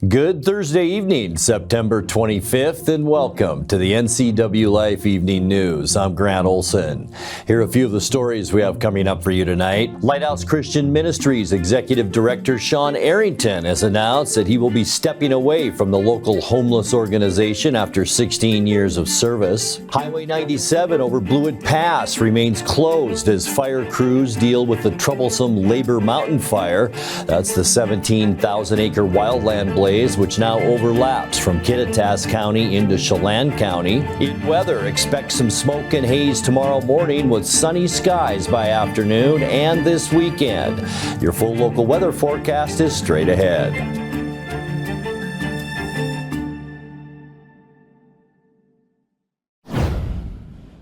Good Thursday evening, September 25th, and welcome to the NCWLIFE Evening News. I'm Grant Olson. Here are a few of the stories we have coming up for you tonight. Lighthouse Christian Ministries Executive Director Sean Arrington has announced that he will be stepping away from the local homeless organization after 16 years of service. Highway 97 over Blewett Pass remains closed as fire crews deal with the troublesome Labor Mountain Fire. That's the 17,000-acre wildland blaze which now overlaps from Kittitas County into Chelan County. In weather, expect some smoke and haze tomorrow morning with sunny skies by afternoon and this weekend. Your full local weather forecast is straight ahead.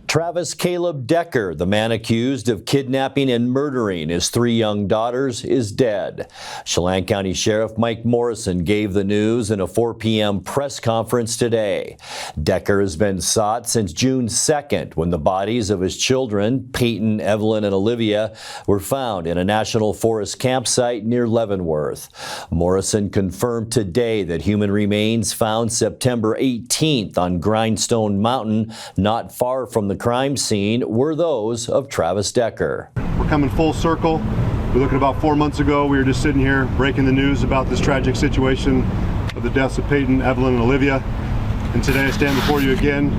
Travis Caleb Decker, the man accused of kidnapping and murdering his 3 young daughters, is dead. Chelan County Sheriff Mike Morrison gave the news in a 4 p.m. press conference today. Decker has been sought since June 2nd when the bodies of his children, Peyton, Evelyn, and Olivia, were found in a National Forest campsite near Leavenworth. Morrison confirmed today that human remains found September 18th on Grindstone Mountain, not far from the crime scene, were those of Travis Decker. We're coming full circle. We look at about 4 months ago, we were just sitting here breaking the news about this tragic situation of the deaths of Peyton, Evelyn, and Olivia. And today I stand before you again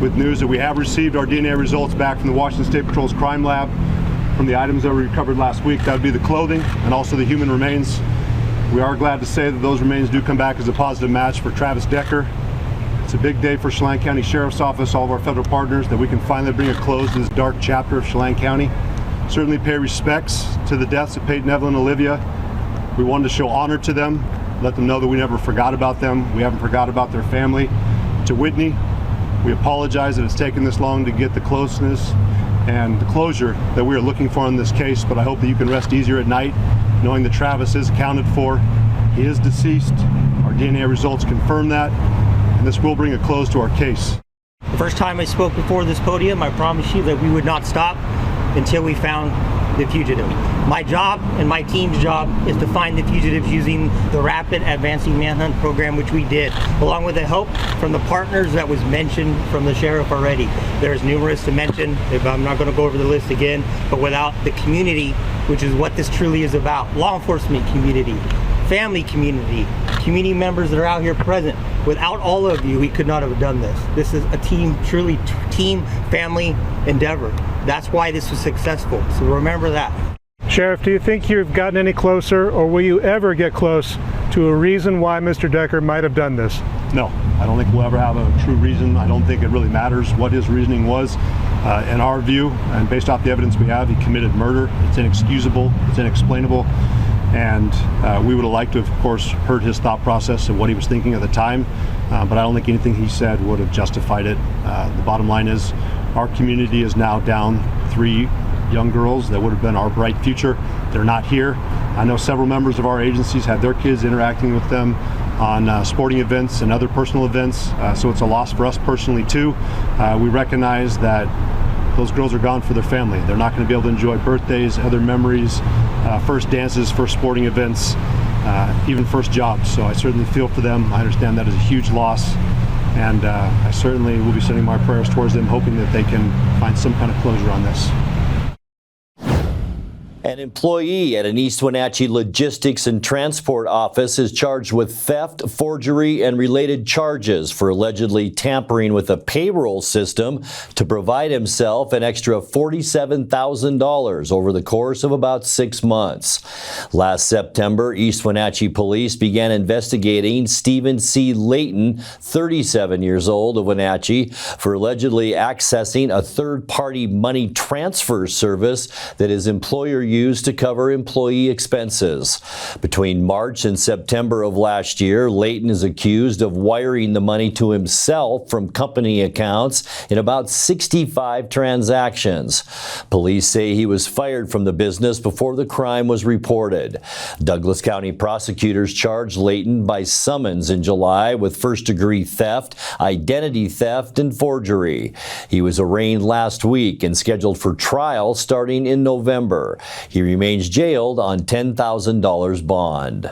with news that we have received our DNA results back from the Washington State Patrol's crime lab from the items that were recovered last week. That would be the clothing and also the human remains. We are glad to say that those remains do come back as a positive match for Travis Decker. It's a big day for Chelan County Sheriff's Office, all of our federal partners, that we can finally bring a close to this dark chapter of Chelan County. Certainly pay respects to the deaths of Peyton, Evelyn, and Olivia. We wanted to show honor to them, let them know that we never forgot about them. We haven't forgot about their family. To Whitney, we apologize that it's taken this long to get the closeness and the closure that we are looking for in this case, but I hope that you can rest easier at night knowing that Travis is accounted for. He is deceased. Our DNA results confirm that. And this will bring a close to our case. The first time I spoke before this podium, I promised you that we would not stop until we found the fugitive. My job and my team's job is to find the fugitives using the Rapid Advancing Manhunt Program, which we did, along with the help from the partners that was mentioned from the sheriff already. There's numerous to mention. I'm not going to go over the list again, but without the community, which is what this truly is about, law enforcement community, family community, community members that are out here present. Without all of you, we could not have done this. This is a team, truly team, family endeavor. That's why this was successful. So remember that. Sheriff, do you think you've gotten any closer, or will you ever get close to a reason why Mr. Decker might have done this? No, I don't think we'll ever have a true reason. I don't think it really matters what his reasoning was. In our view, and based off the evidence we have, he committed murder. It's inexcusable, it's inexplainable. And we would have liked to have, of course, heard his thought process and what he was thinking at the time, but I don't think anything he said would have justified it. The bottom line is our community is now down 3 young girls that would have been our bright future. They're not here. I know several members of our agencies had their kids interacting with them on sporting events and other personal events, so it's a loss for us personally too. We recognize that those girls are gone for their family. They're not going to be able to enjoy birthdays, other memories, first dances, first sporting events, even first jobs. So I certainly feel for them. I understand that is a huge loss, and I certainly will be sending my prayers towards them, hoping that they can find some kind of closure on this. An employee at an East Wenatchee logistics and transport office is charged with theft, forgery, and related charges for allegedly tampering with a payroll system to provide himself an extra $47,000 over the course of about 6 months. Last September, East Wenatchee police began investigating Stephen C. Layton, 37 years old, of Wenatchee, for allegedly accessing a third-party money transfer service that his employer used to cover employee expenses. Between March and September of last year, Layton is accused of wiring the money to himself from company accounts in about 65 transactions. Police say he was fired from the business before the crime was reported. Douglas County prosecutors charged Layton by summons in July with first-degree theft, identity theft, and forgery. He was arraigned last week and scheduled for trial starting in November. He remains jailed on $10,000 bond.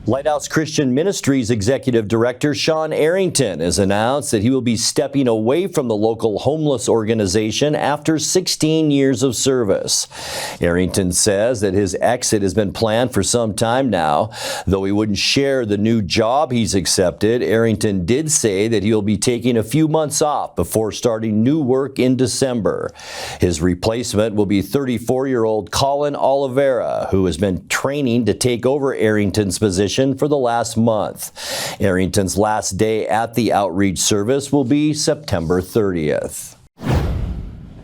Lighthouse Christian Ministries Executive Director Sean Arrington has announced that he will be stepping away from the local homeless organization after 16 years of service. Arrington says that his exit has been planned for some time now. Though he wouldn't share the new job he's accepted, Arrington did say that he'll be taking a few months off before starting new work in December. His replacement will be 34-year-old Colin Oliveira, who has been training to take over Arrington's position for the last month. Arrington's last day at the outreach service will be September 30th.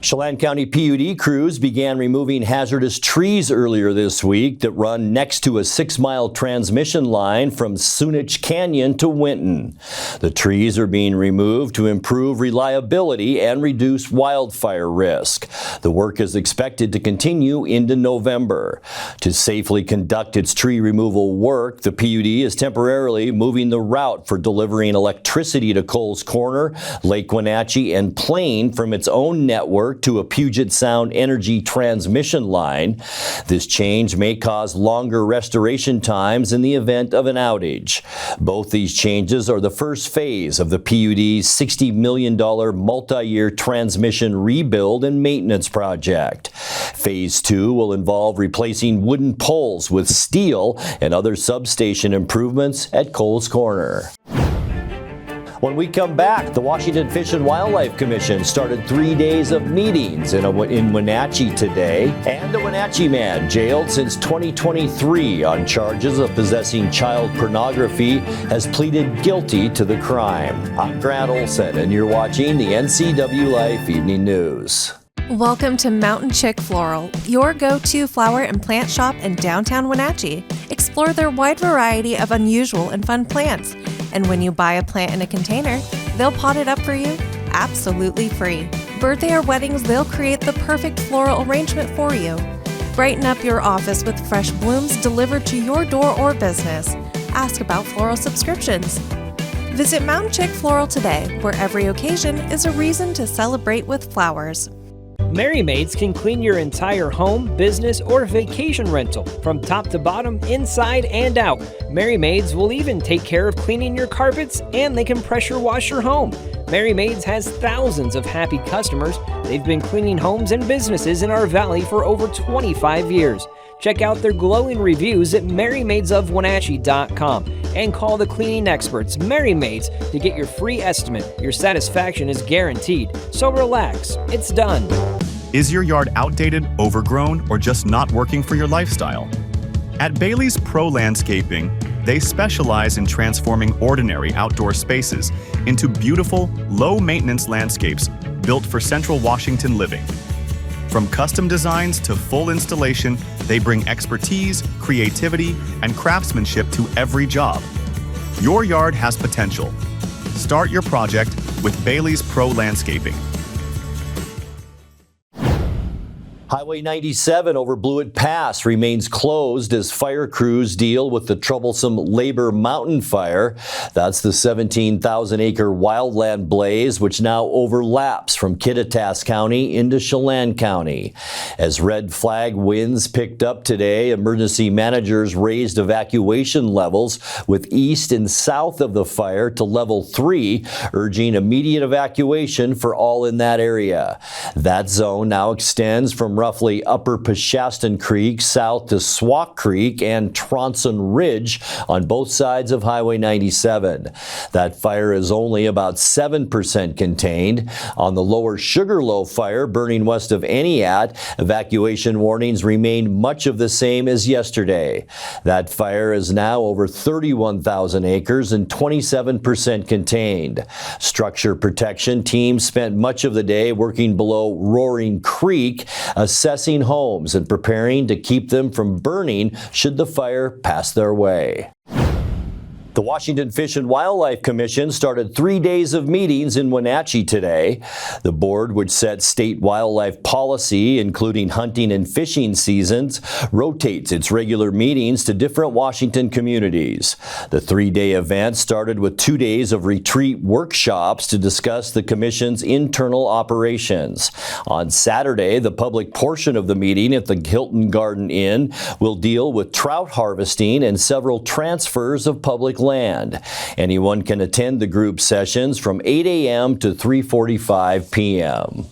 Chelan County PUD crews began removing hazardous trees earlier this week that run next to a 6-mile transmission line from Sunich Canyon to Winton. The trees are being removed to improve reliability and reduce wildfire risk. The work is expected to continue into November. To safely conduct its tree removal work, the PUD is temporarily moving the route for delivering electricity to Coles Corner, Lake Wenatchee, and Plain from its own network to a Puget Sound energy transmission line. This change may cause longer restoration times in the event of an outage. Both these changes are the first phase of the PUD's $60 million multi-year transmission rebuild and maintenance project. Phase 2 will involve replacing wooden poles with steel and other substation improvements at Coles Corner. When we come back, the Washington Fish and Wildlife Commission started 3 days of meetings in Wenatchee today, and a Wenatchee man jailed since 2023 on charges of possessing child pornography has pleaded guilty to the crime. I'm Grant Olson, and you're watching the NCWLIFE Evening News. Welcome to Mountain Chick Floral, your go-to flower and plant shop in downtown Wenatchee. Explore their wide variety of unusual and fun plants. And when you buy a plant in a container, they'll pot it up for you absolutely free. Birthday or weddings, they'll create the perfect floral arrangement for you. Brighten up your office with fresh blooms delivered to your door or business. Ask about floral subscriptions. Visit Mountain Chick Floral today, where every occasion is a reason to celebrate with flowers. Merry Maids can clean your entire home, business, or vacation rental from top to bottom, inside and out. Merry Maids will even take care of cleaning your carpets, and they can pressure wash your home. Merry Maids has thousands of happy customers. They've been cleaning homes and businesses in our valley for over 25 years. Check out their glowing reviews at merrymaidesofwenatchee.com and call the cleaning experts, Merry Maids, to get your free estimate. Your satisfaction is guaranteed, so relax. It's done. Is your yard outdated, overgrown, or just not working for your lifestyle? At Bailey's Pro Landscaping, they specialize in transforming ordinary outdoor spaces into beautiful, low-maintenance landscapes built for Central Washington living. From custom designs to full installation, they bring expertise, creativity, and craftsmanship to every job. Your yard has potential. Start your project with Bailey's Pro Landscaping. Highway 97 over Blewett Pass remains closed as fire crews deal with the troublesome Labor Mountain Fire. That's the 17,000-acre wildland blaze, which now overlaps from Kittitas County into Chelan County. As red flag winds picked up today, emergency managers raised evacuation levels with east and south of the fire to level 3, urging immediate evacuation for all in that area. That zone now extends from roughly Upper Peshastin Creek south to Swak Creek and Tronson Ridge on both sides of Highway 97. That fire is only about 7% contained. On the lower Sugarloaf fire burning west of Entiat, evacuation warnings remain much of the same as yesterday. That fire is now over 31,000 acres and 27% contained. Structure protection teams spent much of the day working below Roaring Creek, assessing homes and preparing to keep them from burning should the fire pass their way. The Washington Fish and Wildlife Commission started 3 days of meetings in Wenatchee today. The board, which sets state wildlife policy, including hunting and fishing seasons, rotates its regular meetings to different Washington communities. The 3-day event started with 2 days of retreat workshops to discuss the commission's internal operations. On Saturday, the public portion of the meeting at the Hilton Garden Inn will deal with trout harvesting and several transfers of public land. Anyone can attend the group sessions from 8 a.m. to 3:45 p.m.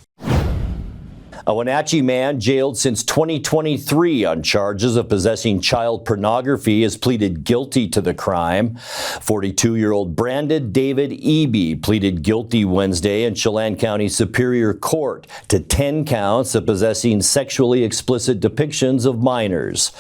A Wenatchee man jailed since 2023 on charges of possessing child pornography has pleaded guilty to the crime. 42-year-old Brandon David Ebe pleaded guilty Wednesday in Chelan County Superior Court to 10 counts of possessing sexually explicit depictions of minors.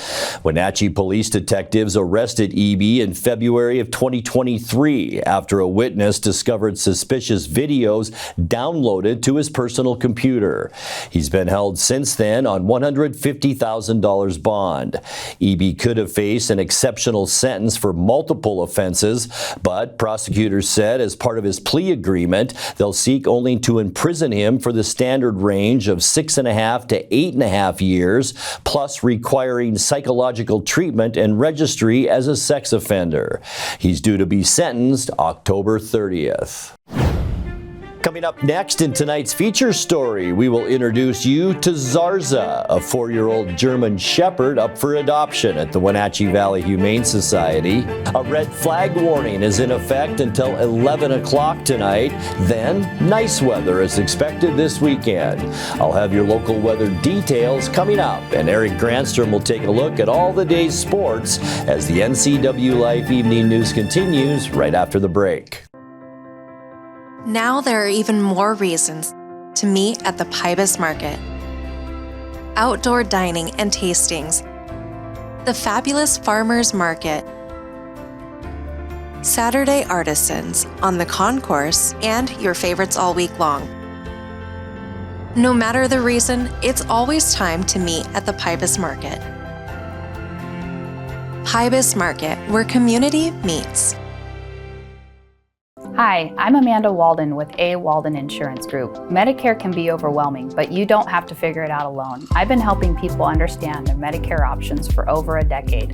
Wenatchee police detectives arrested Ebe in February of 2023 after a witness discovered suspicious videos downloaded to his personal computer. He's been held since then on $150,000 bond. Ebe could have faced an exceptional sentence for multiple offenses, but prosecutors said as part of his plea agreement, they'll seek only to imprison him for the standard range of 6.5 to 8.5 years, plus requiring psychological treatment and registry as a sex offender. He's due to be sentenced October 30th. Coming up next in tonight's feature story, we will introduce you to Zarza, a 4-year-old German Shepherd up for adoption at the Wenatchee Valley Humane Society. A red flag warning is in effect until 11 o'clock tonight. Then, nice weather is expected this weekend. I'll have your local weather details coming up, and Eric Granstrom will take a look at all the day's sports as the NCWLIFE Evening News continues right after the break. Now there are even more reasons to meet at the Pybus Market. Outdoor dining and tastings, the fabulous Farmers Market, Saturday artisans on the concourse, and your favorites all week long. No matter the reason, it's always time to meet at the Pybus Market. Pybus Market, where community meets. Hi, I'm Amanda Walden with A. Walden Insurance Group. Medicare can be overwhelming, but you don't have to figure it out alone. I've been helping people understand their Medicare options for over a decade.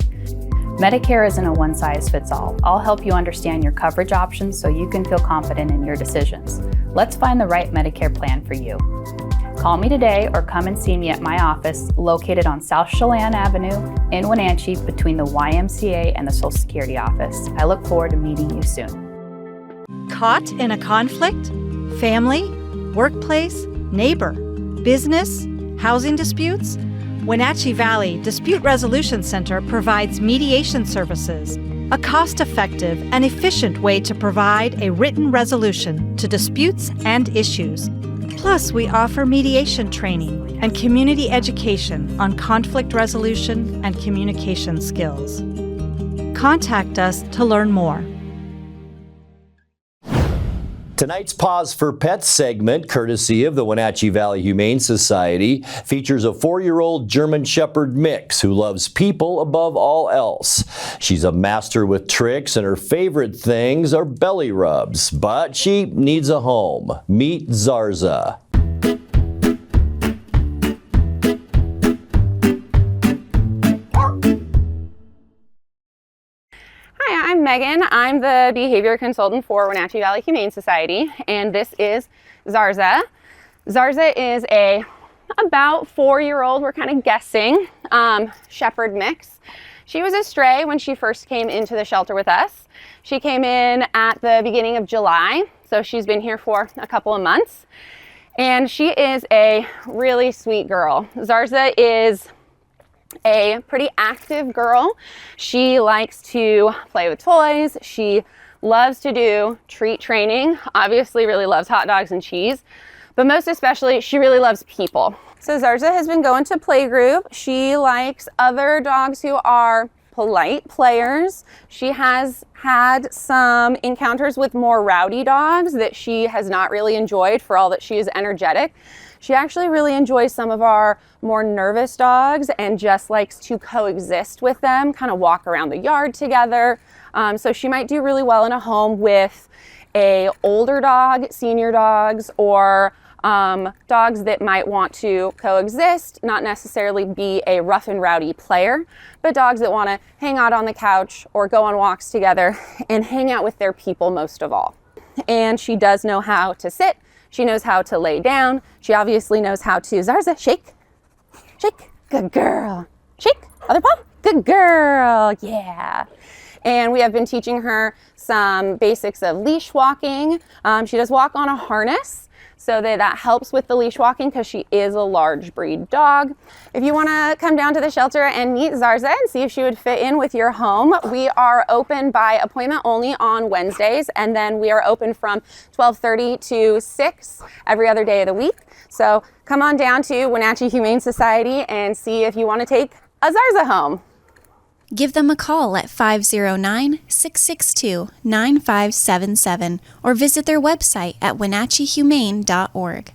Medicare isn't a one-size-fits-all. I'll help you understand your coverage options so you can feel confident in your decisions. Let's find the right Medicare plan for you. Call me today or come and see me at my office located on South Chelan Avenue in Wenatchee between the YMCA and the Social Security office. I look forward to meeting you soon. Caught in a conflict? Family? Workplace? Neighbor? Business? Housing disputes? Wenatchee Valley Dispute Resolution Center provides mediation services, a cost-effective and efficient way to provide a written resolution to disputes and issues. Plus, we offer mediation training and community education on conflict resolution and communication skills. Contact us to learn more. Tonight's Pause for Pets segment, courtesy of the Wenatchee Valley Humane Society, features a 4-year-old German Shepherd mix who loves people above all else. She's a master with tricks, and her favorite things are belly rubs, but she needs a home. Meet Zarza. Hi, I'm Megan. I'm the behavior consultant for Wenatchee Valley Humane Society, and this is Zarza. Zarza is a about 4-year-old, we're kind of guessing, shepherd mix. She was a stray when she first came into the shelter with us. She came in at the beginning of July, so she's been here for a couple of months, and she is a really sweet girl. Zarza is a pretty active girl. She likes to play with toys. She loves to do treat training, obviously really loves hot dogs and cheese, but most especially she really loves people. So Zarza has been going to playgroup. She likes other dogs who are polite players. She has had some encounters with more rowdy dogs that she has not really enjoyed for all that she is energetic. She actually really enjoys some of our more nervous dogs and just likes to coexist with them, kind of walk around the yard together. So she might do really well in a home with a older dog, senior dogs, or dogs that might want to coexist, not necessarily be a rough and rowdy player, but dogs that want to hang out on the couch or go on walks together and hang out with their people most of all. And she does know how to sit. She knows how to lay down. She obviously knows how to, Zarza, shake, shake, good girl, shake, other paw, good girl, yeah. And we have been teaching her some basics of leash walking. She does walk on a harness, so that helps with the leash walking because she is a large breed dog. If you want to come down to the shelter and meet Zarza and see if she would fit in with your home, we are open by appointment only on Wednesdays, and then we are open from 12:30 to 6 every other day of the week. So come on down to Wenatchee Humane Society and see if you want to take a Zarza home. Give them a call at 509-662-9577 or visit their website at wenatcheehumane.org.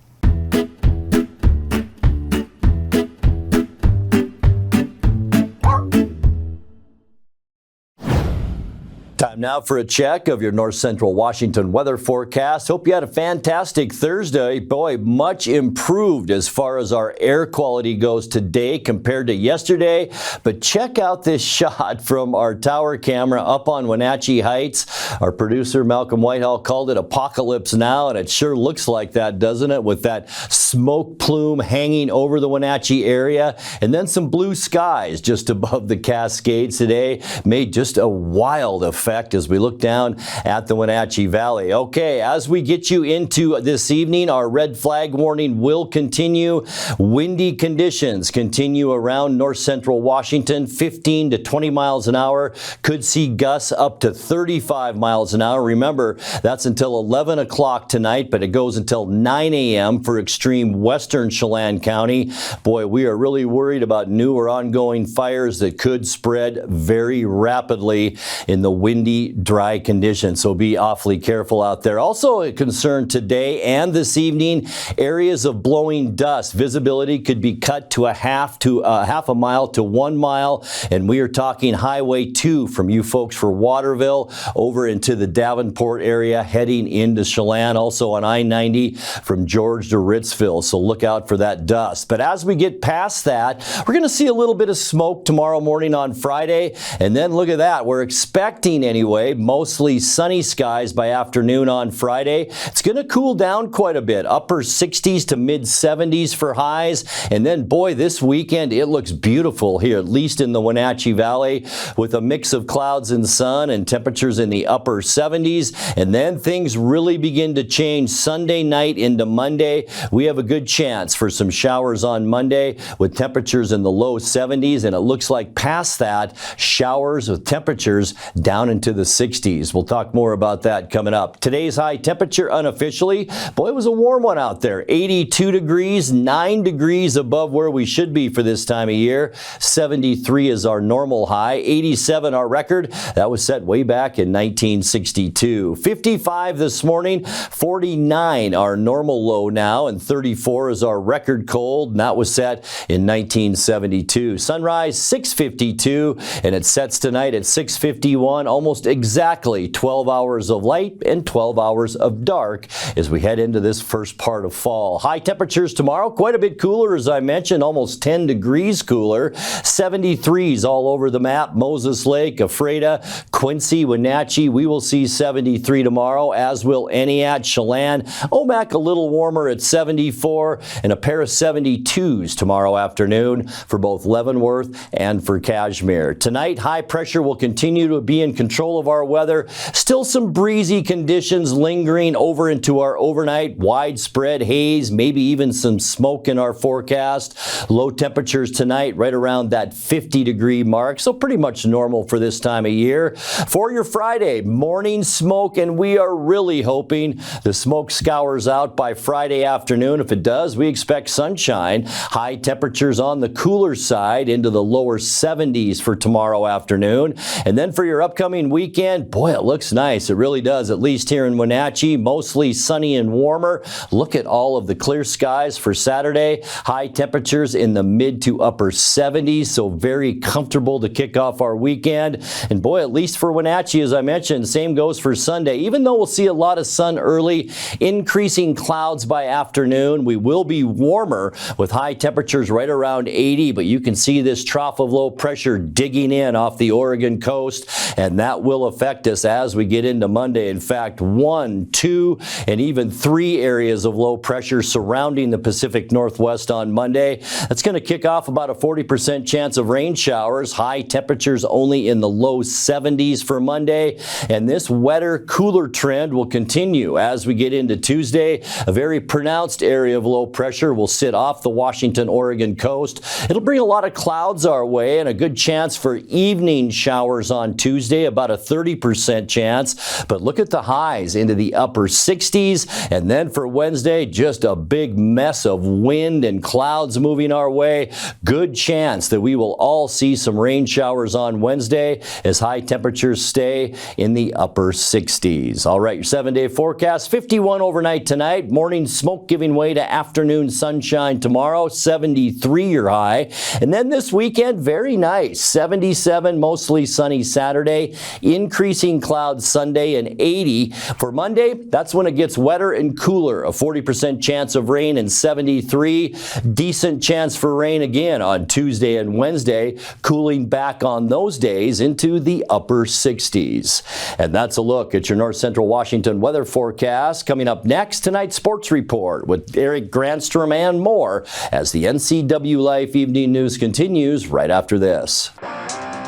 Time now for a check of your north central Washington weather forecast. Hope you had a fantastic Thursday. Boy, much improved as far as our air quality goes today compared to yesterday. But check out this shot from our tower camera up on Wenatchee Heights. Our producer Malcolm Whitehall called it apocalypse now, and it sure looks like that, doesn't it? With that smoke plume hanging over the Wenatchee area and then some blue skies just above the Cascades today made just a wild effect as we look down at the Wenatchee Valley. Okay, as we get you into this evening, our red flag warning will continue. Windy conditions continue around north central Washington, 15 to 20 miles an hour. Could see gusts up to 35 miles an hour. Remember, that's until 11 o'clock tonight, but it goes until 9 a.m. for extreme western Chelan County. Boy, we are really worried about new or ongoing fires that could spread very rapidly in the windy, dry conditions, so be awfully careful out there. Also a concern today and this evening, areas of blowing dust. Visibility could be cut to half a mile to 1 mile, and we are talking Highway 2 from you folks for Waterville over into the Davenport area, heading into Chelan, also on I-90 from George to Ritzville, so look out for that dust. But as we get past that, we're going to see a little bit of smoke tomorrow morning on Friday, and then look at that, we're expecting anyway, mostly sunny skies by afternoon on Friday. It's going to cool down quite a bit, upper 60s to mid 70s for highs. And then, boy, this weekend it looks beautiful here, at least in the Wenatchee Valley, with a mix of clouds and sun and temperatures in the upper 70s. And then things really begin to change Sunday night into Monday. We have a good chance for some showers on Monday with temperatures in the low 70s. And it looks like past that, showers with temperatures down into the 60s. We'll talk more about that coming up. Today's high temperature unofficially, boy, it was a warm one out there. 82 degrees, 9 degrees above where we should be for this time of year. 73 is our normal high. 87 our record. That was set way back in 1962. 55 this morning, 49 our normal low now, and 34 is our record cold, and that was set in 1972. Sunrise 6:52, and it sets tonight at 6:51. Almost exactly 12 hours of light and 12 hours of dark as we head into this first part of fall. High temperatures tomorrow, quite a bit cooler, as I mentioned, almost 10 degrees cooler. 73s all over the map. Moses Lake, Ephrata, Quincy, Wenatchee, we will see 73 tomorrow, as will Entiat, Chelan. Omak a little warmer at 74, and a pair of 72s tomorrow afternoon for both Leavenworth and for Kashmir. Tonight, high pressure will continue to be in control of our weather. Still some breezy conditions lingering over into our overnight. Widespread haze, maybe even some smoke in our forecast. Low temperatures tonight right around that 50-degree mark, so pretty much normal for this time of year. For your Friday, morning smoke, and we are really hoping the smoke scours out by Friday afternoon. If it does, we expect sunshine. High temperatures on the cooler side into the lower 70s for tomorrow afternoon. And then for your upcoming week, weekend, boy, it looks nice. It really does, at least here in Wenatchee. Mostly sunny and warmer. Look at all of the clear skies for Saturday. High temperatures in the mid to upper 70s, so very comfortable to kick off our weekend. And boy, at least for Wenatchee, as I mentioned, same goes for Sunday. Even though we'll see a lot of sun early, increasing clouds by afternoon. We will be warmer with high temperatures right around 80, but you can see this trough of low pressure digging in off the Oregon coast, and that will affect us as we get into Monday. In fact, 1, 2, and even 3 areas of low pressure surrounding the Pacific Northwest on Monday. That's going to kick off about a 40% chance of rain showers. High temperatures only in the low 70s for Monday, and this wetter, cooler trend will continue as we get into Tuesday. A very pronounced area of low pressure will sit off the Washington-Oregon coast. It'll bring a lot of clouds our way and a good chance for evening showers on Tuesday, about a 30% chance. But look at the highs into the upper 60s. And then for Wednesday, just a big mess of wind and clouds moving our way. Good chance that we will all see some rain showers on Wednesday as high temperatures stay in the upper 60s. All right, your 7-day forecast, 51 overnight tonight. Morning smoke giving way to afternoon sunshine tomorrow, 73 your high. And then this weekend, very nice, 77, mostly sunny Saturday, increasing clouds Sunday, and 80. For Monday, that's when it gets wetter and cooler, a 40% chance of rain and 73. Decent chance for rain again on Tuesday and Wednesday, cooling back on those days into the upper 60s. And that's a look at your North Central Washington weather forecast. Coming up next, tonight's sports report with Eric Granstrom and more as the NCWLIFE Evening News continues right after this.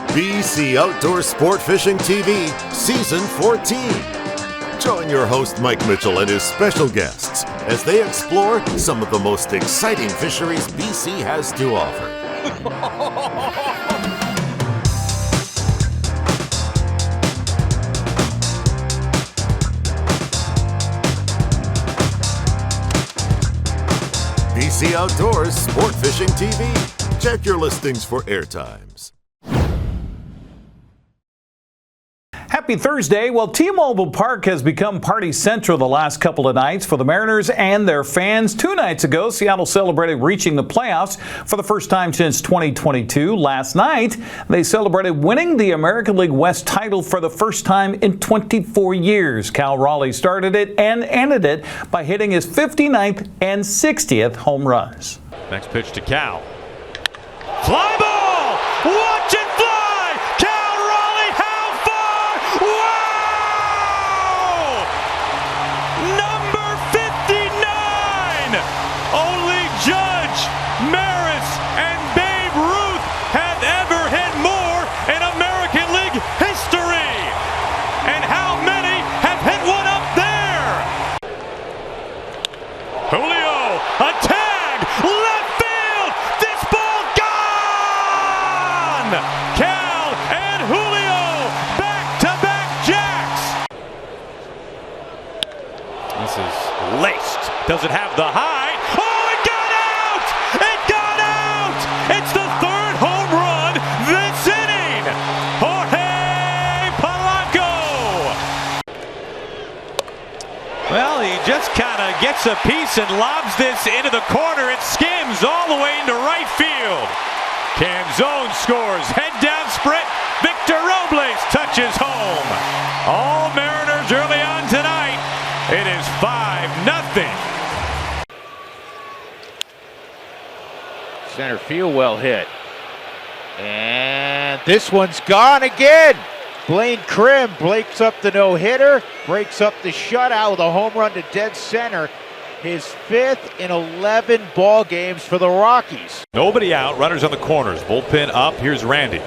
BC Outdoor Sport Fishing TV, Season 14. Join your host Mike Mitchell and his special guests as they explore some of the most exciting fisheries BC has to offer. BC Outdoors Sport Fishing TV. Check your listings for airtimes. Happy Thursday. Well, T-Mobile Park has become party central the last couple of nights for the Mariners and their fans. 2 nights ago, Seattle celebrated reaching the playoffs for the first time since 2022. Last night, they celebrated winning the American League West title for the first time in 24 years. Cal Raleigh started it and ended it by hitting his 59th and 60th home runs. Next pitch to Cal. Fly ball! Watch it fly! Does it have the height? Oh, it got out! It got out! It's the 3rd home run this inning! Jorge Polanco! Well, he just kind of gets a piece and lobs this into the corner. It skims all the way into right field. Canzone scores. Head down sprint. Victor Robles touches home. All Mariners early on tonight. It is 5-0. Center field well hit. And this one's gone again. Blaine Krim breaks up the no-hitter, breaks up the shutout with a home run to dead center. His 5th in 11 ball games for the Rockies. Nobody out, runners on the corners. Bullpen up, here's Randy.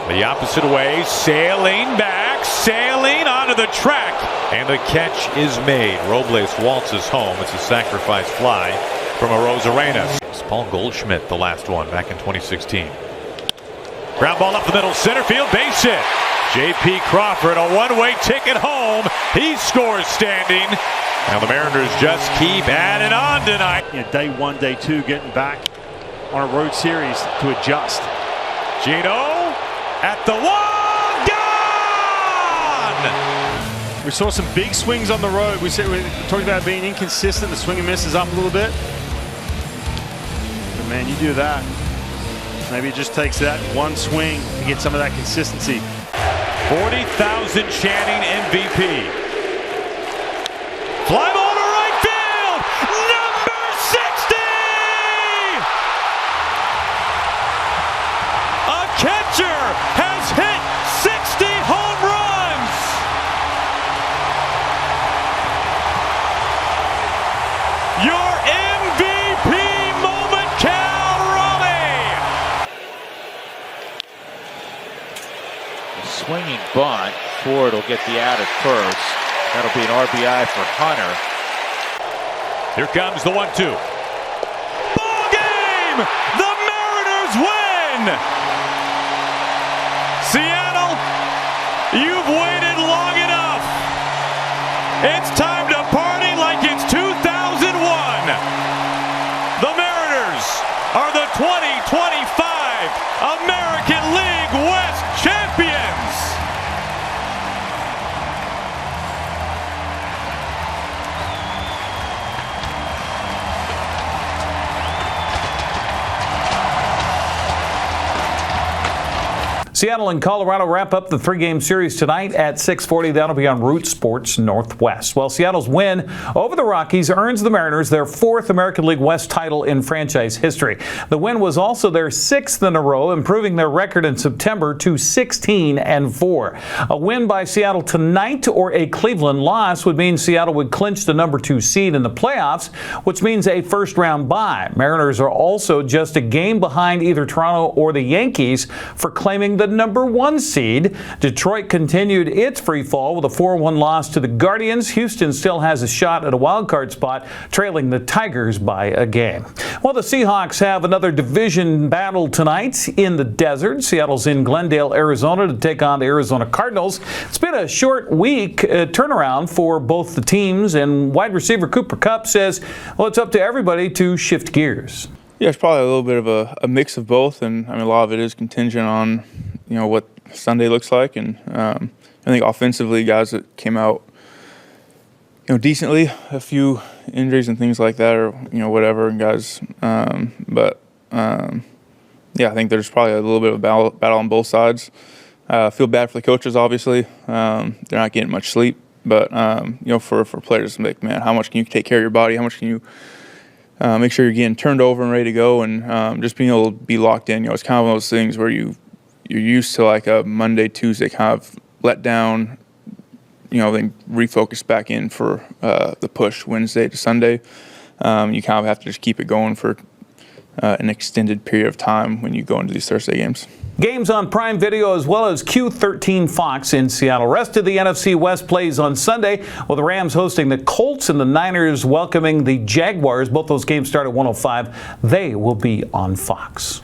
The opposite way, sailing back, sailing onto the track. And the catch is made. Robles waltzes home. It's a sacrifice fly from Arozarenas. Paul Goldschmidt, the last one back in 2016. Ground ball up the middle, center field, base hit. J.P. Crawford, a one-way ticket home. He scores standing. Now the Mariners just keep adding on tonight. Yeah, day 1, day 2, getting back on a road series to adjust. Gino at the wall, We saw some big swings on the road. We talked about being inconsistent. The swing and miss is up a little bit. But man, you do that. Maybe it just takes that one swing to get some of that consistency. 40,000 chanting MVP. Fly ball to right field. Number 60. A catcher has hit 60 home runs. Your MVP moment, Cal Raleigh. Swinging bunt. Ford will get the out at first. That'll be an RBI for Hunter. Here comes the 1-2. Ball game! The Mariners win! Seattle, you've waited long enough. It's time to party like it's 2001. The Mariners are the 2025 American League West champions. Seattle and Colorado wrap up the 3-game series tonight at 6:40. That'll be on Root Sports Northwest. Well, Seattle's win over the Rockies earns the Mariners their 4th American League West title in franchise history. The win was also their 6th in a row, improving their record in September to 16-4. A win by Seattle tonight or a Cleveland loss would mean Seattle would clinch the number 2 seed in the playoffs, which means a first-round bye. Mariners are also just a game behind either Toronto or the Yankees for claiming the number 1 seed. Detroit continued its free fall with a 4-1 loss to the Guardians. Houston still has a shot at a wild card spot, trailing the Tigers by a game. Well, the Seahawks have another division battle tonight in the desert. Seattle's in Glendale, Arizona to take on the Arizona Cardinals. It's been a short week turnaround for both the teams, and wide receiver Cooper Kupp says, well, it's up to everybody to shift gears. Yeah, it's probably a little bit of a mix of both, and I mean a lot of it is contingent on what Sunday looks like, and I think offensively guys that came out decently, a few injuries and things like that, or whatever, and guys, yeah, I think there's probably a little bit of a battle on both sides. I feel bad for the coaches, obviously. They're not getting much sleep, but for players, like, man, how much can you take care of your body? How much can you make sure you're getting turned over and ready to go, and just being able to be locked in. It's kind of one of those things where you're used to like a Monday, Tuesday kind of let down, then refocus back in for the push Wednesday to Sunday. You kind of have to just keep it going for an extended period of time when you go into these Thursday games. Games on Prime Video as well as Q13 Fox in Seattle. Rest of the NFC West plays on Sunday with the Rams hosting the Colts and the Niners welcoming the Jaguars. Both those games start at 1:05. They will be on Fox.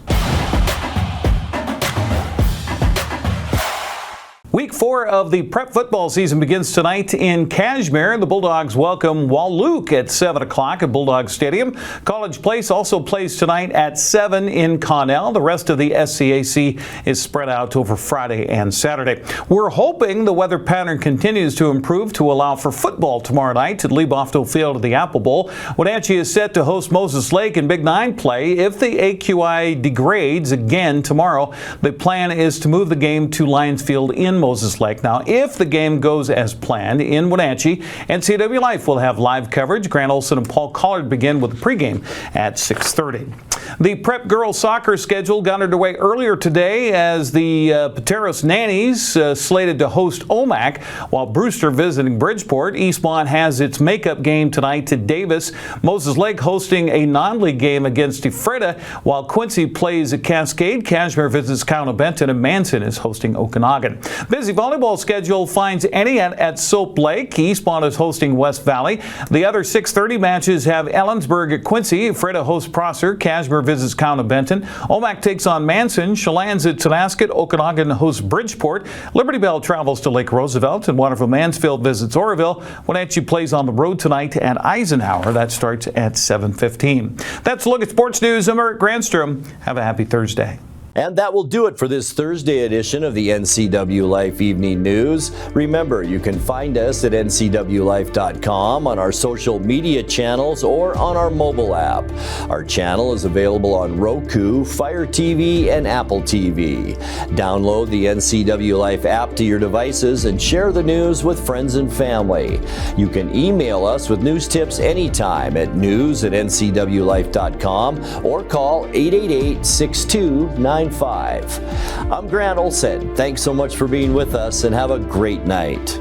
Week 4 of the prep football season begins tonight in Kashmir. The Bulldogs welcome Walluk at 7 o'clock at Bulldog Stadium. College Place also plays tonight at 7 in Connell. The rest of the SCAC is spread out over Friday and Saturday. We're hoping the weather pattern continues to improve to allow for football tomorrow night at Lee Bofto Field at the Apple Bowl. Wenatchee is set to host Moses Lake in Big 9 play. If the AQI degrades again tomorrow, the plan is to move the game to Lions Field in Moses Lake. Now, if the game goes as planned in Wenatchee, NCWLIFE will have live coverage. Grant Olson and Paul Collard begin with the pregame at 6:30. The prep girls soccer schedule got underway earlier today as the Pateros Nannies slated to host Omak, while Brewster visiting Bridgeport. Eastmont has its makeup game tonight to Davis. Moses Lake hosting a non-league game against Ephrata, while Quincy plays at Cascade. Kashmir visits County Benton, and Manson is hosting Okanagan. Busy volleyball schedule finds Entiat at Soap Lake. Eastmont is hosting West Valley. The other 6:30 matches have Ellensburg at Quincy. Ephrata hosts Prosser. Kashmir visits County Benton. Omak takes on Manson. Chelan's at Tonasket. Okanagan hosts Bridgeport. Liberty Bell travels to Lake Roosevelt, and Waterville Mansfield visits Oroville. Wenatchee plays on the road tonight at Eisenhower. That starts at 7:15. That's a look at sports news. I'm Eric Granstrom. Have a happy Thursday. And that will do it for this Thursday edition of the NCW Life Evening News. Remember, you can find us at ncwlife.com, on our social media channels, or on our mobile app. Our channel is available on Roku, Fire TV, and Apple TV. Download the NCW Life app to your devices and share the news with friends and family. You can email us with news tips anytime at news@ncwlife.com or call 888-6295. I'm Grant Olson. Thanks so much for being with us, and have a great night.